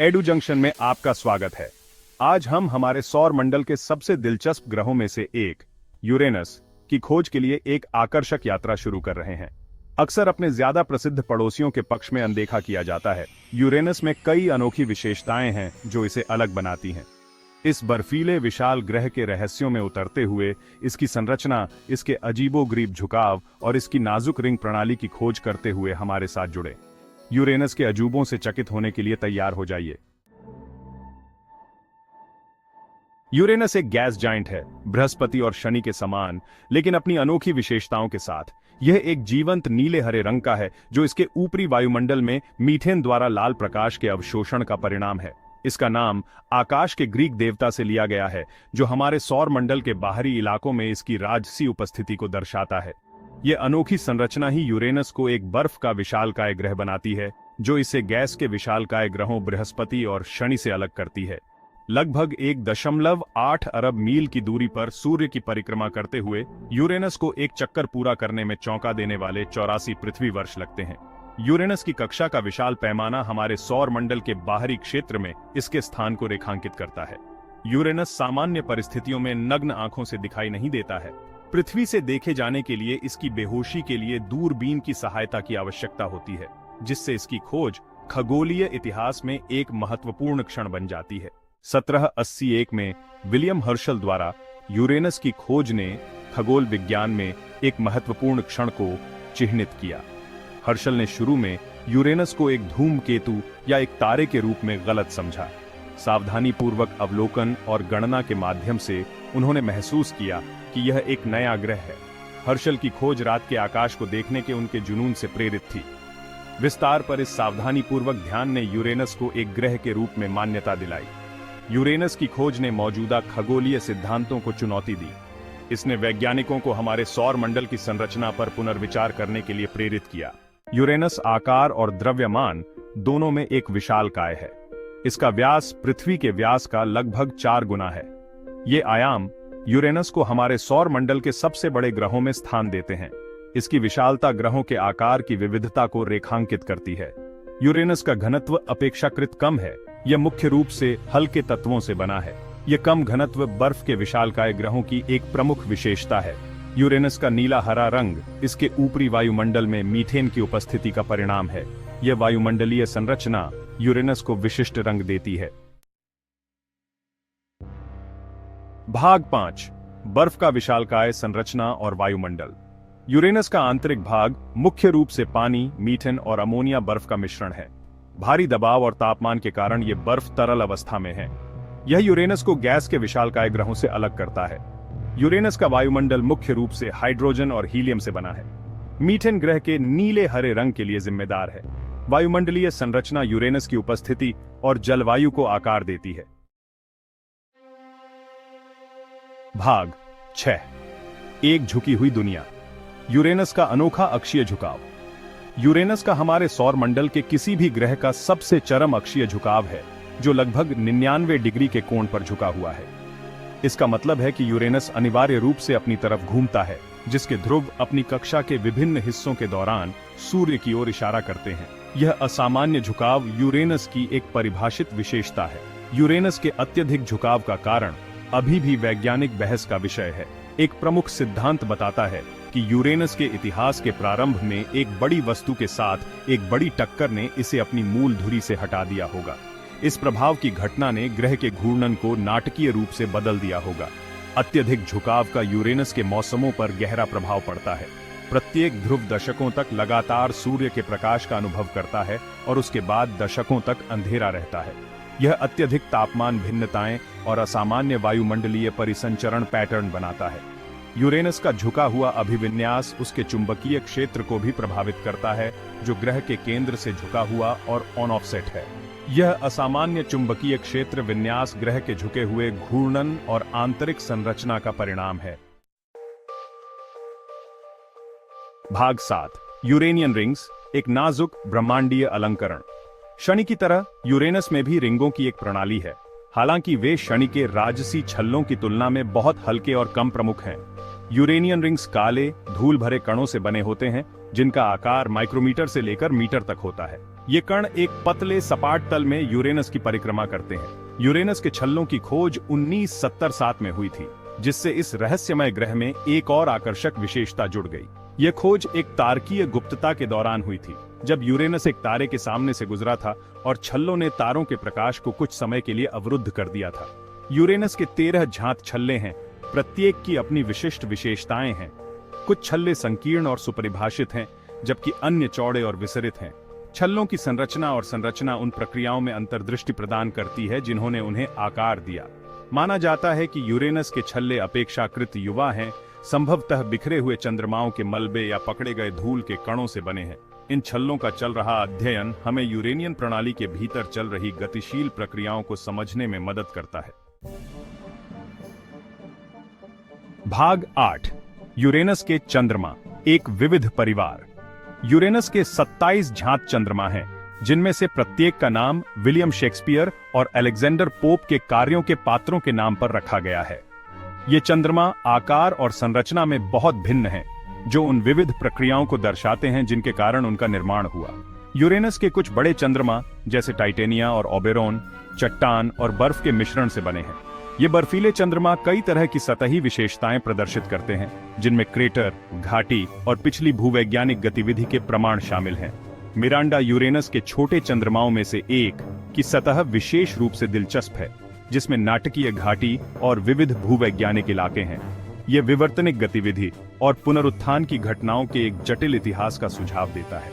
Edu junction में आपका स्वागत है। आज हम हमारे सौर मंडल के सबसे दिलचस्प ग्रहों में से एक यूरेनस की खोज के लिए एक आकर्षक यात्रा शुरू कर रहे हैं। अक्सर अपने ज्यादा प्रसिद्ध पड़ोसियों के पक्ष में अनदेखा किया जाता है। यूरेनस में कई अनोखी विशेषताएं हैं जो इसे अलग बनाती हैं। इस बर्फीले विशाल ग्रह के रहस्यों में उतरते हुए इसकी संरचना, इसके अजीबोगरीब झुकाव और इसकी नाजुक रिंग प्रणाली की खोज करते हुए हमारे साथ जुड़े। यूरेनस के अजूबों से चकित होने के लिए तैयार हो जाइए। यूरेनस एक गैस जाइंट है, बृहस्पति और शनि के समान, लेकिन अपनी अनोखी विशेषताओं के साथ। यह एक जीवंत नीले हरे रंग का है जो इसके ऊपरी वायुमंडल में मीथेन द्वारा लाल प्रकाश के अवशोषण का परिणाम है। इसका नाम आकाश के ग्रीक देवता से लिया गया है जो हमारे सौर मंडल के बाहरी इलाकों में इसकी राजसी उपस्थिति को दर्शाता है। यह अनोखी संरचना ही यूरेनस को एक बर्फ का विशालकाय ग्रह बनाती है जो इसे गैस के विशालकाय ग्रहों बृहस्पति और शनि से अलग करती है। लगभग 1.8 अरब मील की दूरी पर सूर्य की परिक्रमा करते हुए यूरेनस को एक चक्कर पूरा करने में चौंका देने वाले 84 पृथ्वी वर्ष लगते हैं। यूरेनस की कक्षा का विशाल पैमाना हमारे सौर मंडल के बाहरी क्षेत्र में इसके स्थान को रेखांकित करता है। यूरेनस सामान्य परिस्थितियों में नग्न आंखों से दिखाई नहीं देता है। पृथ्वी से देखे जाने के लिए इसकी बेहोशी के लिए दूरबीन की सहायता की आवश्यकता होती है, जिससे इसकी खोज खगोलीय इतिहास में एक महत्वपूर्ण क्षण बन जाती है। 1781 में विलियम हर्शल द्वारा यूरेनस की खोज ने खगोल विज्ञान में एक महत्वपूर्ण क्षण को चिह्नित किया। हर्शल ने शुरू में यूरेनस को एक धूमकेतु या एक तारे के रूप में गलत समझा। सावधानीपूर्वक अवलोकन और गणना के माध्यम से उन्होंने महसूस किया कि यह एक नया ग्रह है। हर्शल की खोज रात के आकाश को देखने के उनके जुनून से प्रेरित थी। विस्तार पर इस सावधानीपूर्वक ध्यान ने यूरेनस को एक ग्रह के रूप में मान्यता दिलाई। यूरेनस की खोज ने मौजूदा खगोलीय सिद्धांतों को चुनौती दी। इसने वैज्ञानिकों को हमारे सौर मंडल की संरचना पर पुनर्विचार करने के लिए प्रेरित किया। यूरेनस आकार और द्रव्यमान दोनों में एक विशालकाय है। इसका व्यास पृथ्वी के व्यास का लगभग 4 गुना है। ये आयाम यूरेनस को हमारे सौर मंडल के सबसे बड़े ग्रहों में स्थान देते हैं। इसकी विशालता ग्रहों के आकार की विविधता को रेखांकित करती है। यूरेनस का घनत्व अपेक्षाकृत कम है। यह मुख्य रूप से हल्के तत्वों से बना है। यह कम घनत्व बर्फ के विशालकाय ग्रहों की एक प्रमुख विशेषता है। यूरेनस का नीला हरा रंग इसके ऊपरी वायुमंडल में मीथेन की उपस्थिति का परिणाम है। यह वायुमंडलीय संरचना यूरेनस को विशिष्ट रंग देती है। भाग 5, बर्फ का विशालकाय संरचना और वायुमंडल। यूरेनस का आंतरिक भाग मुख्य रूप से पानी, मीथेन और अमोनिया बर्फ का मिश्रण है। भारी दबाव और तापमान के कारण यह बर्फ तरल अवस्था में है। यह यूरेनस को गैस के विशालकाय ग्रहों से अलग करता है। यूरेनस का वायुमंडल मुख्य रूप से हाइड्रोजन और हीलियम से बना है। मीथेन ग्रह के नीले हरे रंग के लिए जिम्मेदार है। वायुमंडलीय संरचना यूरेनस की उपस्थिति और जलवायु को आकार देती है। भाग 6, एक झुकी हुई दुनिया। यूरेनस का अनोखा अक्षीय झुकाव। यूरेनस का हमारे सौर मंडल के किसी भी ग्रह का सबसे चरम अक्षीय झुकाव है, जो लगभग 99 डिग्री के कोण पर झुका हुआ है। इसका मतलब है कि यूरेनस अनिवार्य रूप से अपनी तरफ घूमता है, जिसके ध्रुव अपनी कक्षा के विभिन्न हिस्सों के दौरान सूर्य की ओर इशारा करते हैं। यह असामान्य झुकाव यूरेनस की एक परिभाषित विशेषता है। यूरेनस के अत्यधिक झुकाव का कारण अभी भी वैज्ञानिक बहस का विषय है। एक प्रमुख सिद्धांत बताता है कि यूरेनस के इतिहास के प्रारंभ में एक बड़ी वस्तु के साथ एक बड़ी टक्कर ने इसे अपनी मूल धुरी से हटा दिया होगा। इस प्रभाव की घटना ने ग्रह के घूर्णन को नाटकीय रूप से बदल दिया होगा। अत्यधिक झुकाव का यूरेनस के मौसमों पर गहरा प्रभाव पड़ता है। प्रत्येक ध्रुव दशकों तक लगातार सूर्य के प्रकाश का अनुभव करता है और उसके बाद दशकों तक अंधेरा रहता है। यह अत्यधिक तापमान भिन्नताएं और असामान्य वायुमंडलीय परिसंचरण पैटर्न बनाता है। यूरेनस का झुका हुआ अभिविन्यास उसके चुंबकीय क्षेत्र को भी प्रभावित करता है, जो ग्रह के केंद्र से झुका हुआ और ऑन ऑफसेट है। यह असामान्य चुंबकीय क्षेत्र विन्यास ग्रह के झुके हुए घूर्णन और आंतरिक संरचना का परिणाम है। भाग 7, यूरेनियन रिंग्स, एक नाजुक ब्रह्मांडीय अलंकरण। शनि की तरह यूरेनस में भी रिंगों की एक प्रणाली है। हालांकि वे शनि के राजसी छल्लों की तुलना में बहुत हल्के और कम प्रमुख हैं। यूरेनियन रिंग्स काले, धूल भरे कणों से बने होते हैं जिनका आकार माइक्रोमीटर से लेकर मीटर तक होता है। ये कण एक पतले सपाट तल में यूरेनस की परिक्रमा करते हैं। यूरेनस के छल्लों की खोज 1977 में हुई थी, जिससे इस रहस्यमय ग्रह में एक और आकर्षक विशेषता जुड़ गई। यह खोज एक तारकीय गुप्तता के दौरान हुई थी, जब यूरेनस एक तारे के सामने से गुजरा था और छल्लों ने तारों के प्रकाश को कुछ समय के लिए अवरुद्ध कर दिया था। यूरेनस के 13 झांत छल्ले हैं, प्रत्येक की अपनी विशिष्ट विशेषताएं हैं। कुछ छल्ले संकीर्ण और सुपरिभाषित हैं, जबकि अन्य चौड़े और विसरित हैं। छल्लों की संरचना और संरचना उन प्रक्रियाओं में अंतर्दृष्टि प्रदान करती है जिन्होंने उन्हें आकार दिया। माना जाता है कि यूरेनस के छल्ले अपेक्षाकृत युवा हैं, संभवतः बिखरे हुए चंद्रमाओं के मलबे या पकड़े गए धूल के कणों से बने हैं। इन छल्लों का चल रहा अध्ययन हमें यूरेनियन प्रणाली के भीतर चल रही गतिशील प्रक्रियाओं को समझने में मदद करता है। भाग 8, यूरेनस के चंद्रमा, एक विविध परिवार। यूरेनस के 27 झांत चंद्रमा हैं, जिनमें से प्रत्येक का नाम विलियम शेक्सपियर और अलेक्जेंडर पोप के कार्यों के पात्रों के नाम पर रखा गया है। ये चंद्रमा आकार और संरचना में बहुत भिन्न हैं, जो उन विविध प्रक्रियाओं को दर्शाते हैं जिनके कारण उनका निर्माण हुआ। यूरेनस के कुछ बड़े चंद्रमा, जैसे टाइटेनिया और ओबेरोन, चट्टान और बर्फ के मिश्रण से बने हैं। ये बर्फीले चंद्रमा कई तरह की सतही विशेषताएं प्रदर्शित करते हैं, जिनमें क्रेटर, घाटी और पिछली भूवैज्ञानिक गतिविधि के प्रमाण शामिल हैं। मिरांडा यूरेनस के छोटे चंद्रमाओं में से एक की सतह विशेष रूप से दिलचस्प है, जिसमें नाटकीय घाटी और विविध भूवैज्ञानिक इलाके हैं। ये विवर्तनिक गतिविधि और पुनरुत्थान की घटनाओं के एक जटिल इतिहास का सुझाव देता है।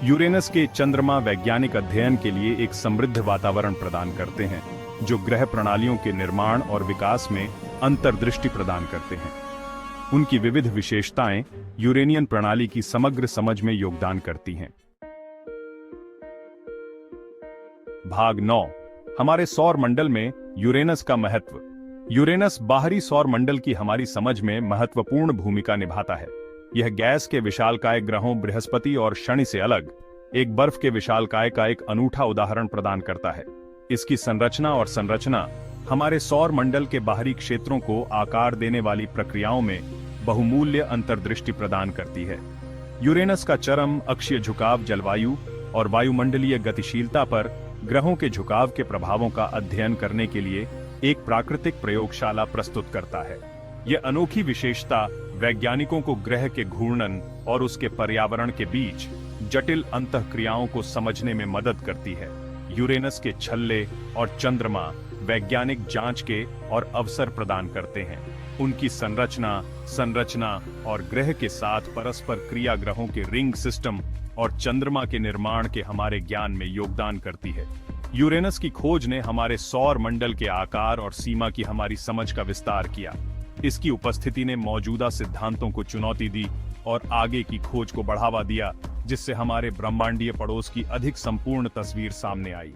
यूरेनस के चंद्रमा वैज्ञानिक अध्ययन के लिए एक समृद्ध वातावरण प्रदान करते हैं, जो ग्रह प्रणालियों के निर्माण और विकास में अंतर्दृष्टि प्रदान करते हैं। उनकी विविध विशेषताएं यूरेनियन प्रणाली की समग्र समझ में योगदान करती हैं। भाग 9, हमारे सौर मंडल में यूरेनस का महत्व। यूरेनस बाहरी सौर मंडल की हमारी समझ में महत्वपूर्ण भूमिका निभाता है। यह गैस के विशालकाय ग्रहों बृहस्पति और शनि से अलग एक बर्फ के विशालकाय का एक अनूठा उदाहरण प्रदान करता है। इसकी संरचना और संरचना हमारे सौर मंडल के बाहरी क्षेत्रों को आकार देने वाली प्रक्रियाओं में बहुमूल्य अंतर्दृष्टि प्रदान करती है। यूरेनस का चरम अक्षीय झुकाव जलवायु और वायुमंडलीय गतिशीलता पर ग्रहों के झुकाव के प्रभावों का अध्ययन करने के लिए एक प्राकृतिक प्रयोगशाला प्रस्तुत करता है। यह अनोखी विशेषता वैज्ञानिकों को ग्रह के घूर्णन और उसके पर्यावरण के बीच जटिल अंतःक्रियाओं को समझने में मदद करती है। यूरेनस के छल्ले और चंद्रमा वैज्ञानिक जांच के और अवसर प्रदान करते हैं। उनकी संरचना और ग्रह के साथ परस्पर क्रिया ग्रहों के रिंग सिस्टम और चंद्रमा के निर्माण के हमारे ज्ञान में योगदान करती है। यूरेनस की खोज ने हमारे सौर मंडल के आकार और सीमा की हमारी समझ का विस्तार किया। इसकी उपस्थिति ने मौजूदा सिद्धांतों को चुनौती दी और आगे की खोज को बढ़ावा दिया, जिससे हमारे ब्रह्मांडीय पड़ोस की अधिक संपूर्ण तस्वीर सामने आई।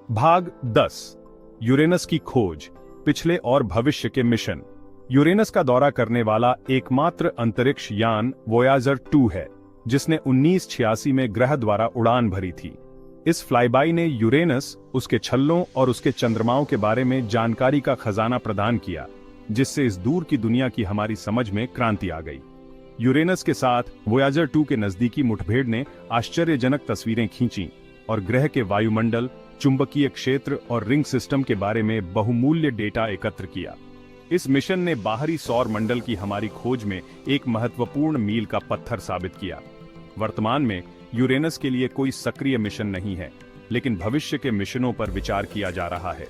भाग 10, यूरेनस की खोज, पिछले और भविष्य के मिशन। यूरेनस का दौरा करने वाला एकमात्र अंतरिक्ष यान वोयाजर 2 है, जिसने 1986 में ग्रह द्वारा उड़ान भरी थी। इस फ्लाईबाई ने यूरेनस, उसके छल्लों और उसके चंद्रमाओं के बारे में जानकारी का खजाना प्रदान किया, जिससे इस दूर की दुनिया की हमारी समझ में क्रांति आ गई। यूरेनस के साथ वोयाजर 2 के नजदीकी मुठभेड़ ने आश्चर्यजनक तस्वीरें खींची और ग्रह के वायुमंडल, चुंबकीय क्षेत्र और रिंग सिस्टम के बारे में बहुमूल्य डेटा एकत्र किया। इस मिशन ने बाहरी सौर मंडल की हमारी खोज में एक महत्वपूर्ण मील का पत्थर साबित किया। वर्तमान में यूरेनस के लिए कोई सक्रिय मिशन नहीं है, लेकिन भविष्य के मिशनों पर विचार किया जा रहा है।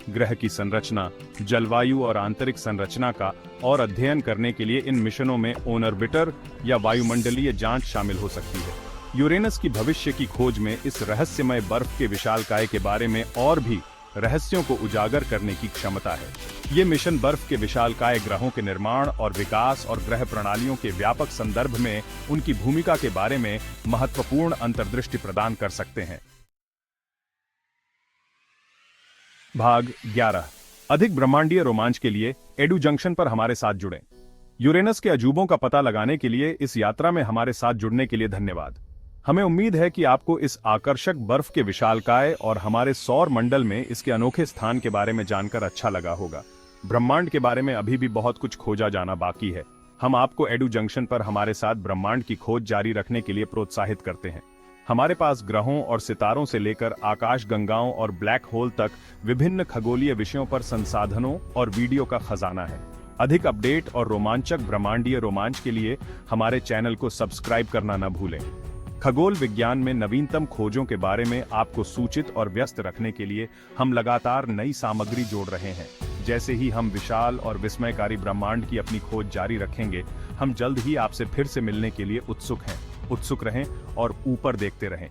ग्रह की संरचना, जलवायु और आंतरिक संरचना का और अध्ययन करने के लिए इन मिशनों में ऑर्बिटर या वायुमंडलीय जांच शामिल हो सकती है। यूरेनस की भविष्य की खोज में इस रहस्यमय बर्फ के विशालकाय के बारे में और भी रहस्यों को उजागर करने की क्षमता है। ये मिशन बर्फ के विशालकाय ग्रहों के निर्माण और विकास और ग्रह प्रणालियों के व्यापक संदर्भ में उनकी भूमिका के बारे में महत्वपूर्ण अंतर्दृष्टि प्रदान कर सकते हैं। भाग 11, अधिक ब्रह्मांडीय रोमांच के लिए एडू जंक्शन पर हमारे साथ जुड़ें। यूरेनस के अजूबों का पता लगाने के लिए इस यात्रा में हमारे साथ जुड़ने के लिए धन्यवाद। हमें उम्मीद है कि आपको इस आकर्षक बर्फ के विशालकाय और हमारे सौर मंडल में इसके अनोखे स्थान के बारे में जानकर अच्छा लगा होगा। ब्रह्मांड के बारे में अभी भी बहुत कुछ खोजा जाना बाकी है। हम आपको एडू जंक्शन पर हमारे साथ ब्रह्मांड की खोज जारी रखने के लिए प्रोत्साहित करते हैं। हमारे पास ग्रहों और सितारों से लेकर आकाश गंगाओं और ब्लैक होल तक विभिन्न खगोलीय विषयों पर संसाधनों और वीडियो का खजाना है। अधिक अपडेट और रोमांचक ब्रह्मांडीय रोमांच के लिए हमारे चैनल को सब्सक्राइब करना न भूलें। खगोल विज्ञान में नवीनतम खोजों के बारे में आपको सूचित और व्यस्त रखने के लिए हम लगातार नई सामग्री जोड़ रहे हैं। जैसे ही हम विशाल और विस्मयकारी ब्रह्मांड की अपनी खोज जारी रखेंगे, हम जल्द ही आपसे फिर से मिलने के लिए उत्सुक हैं। उत्सुक रहें और ऊपर देखते रहें।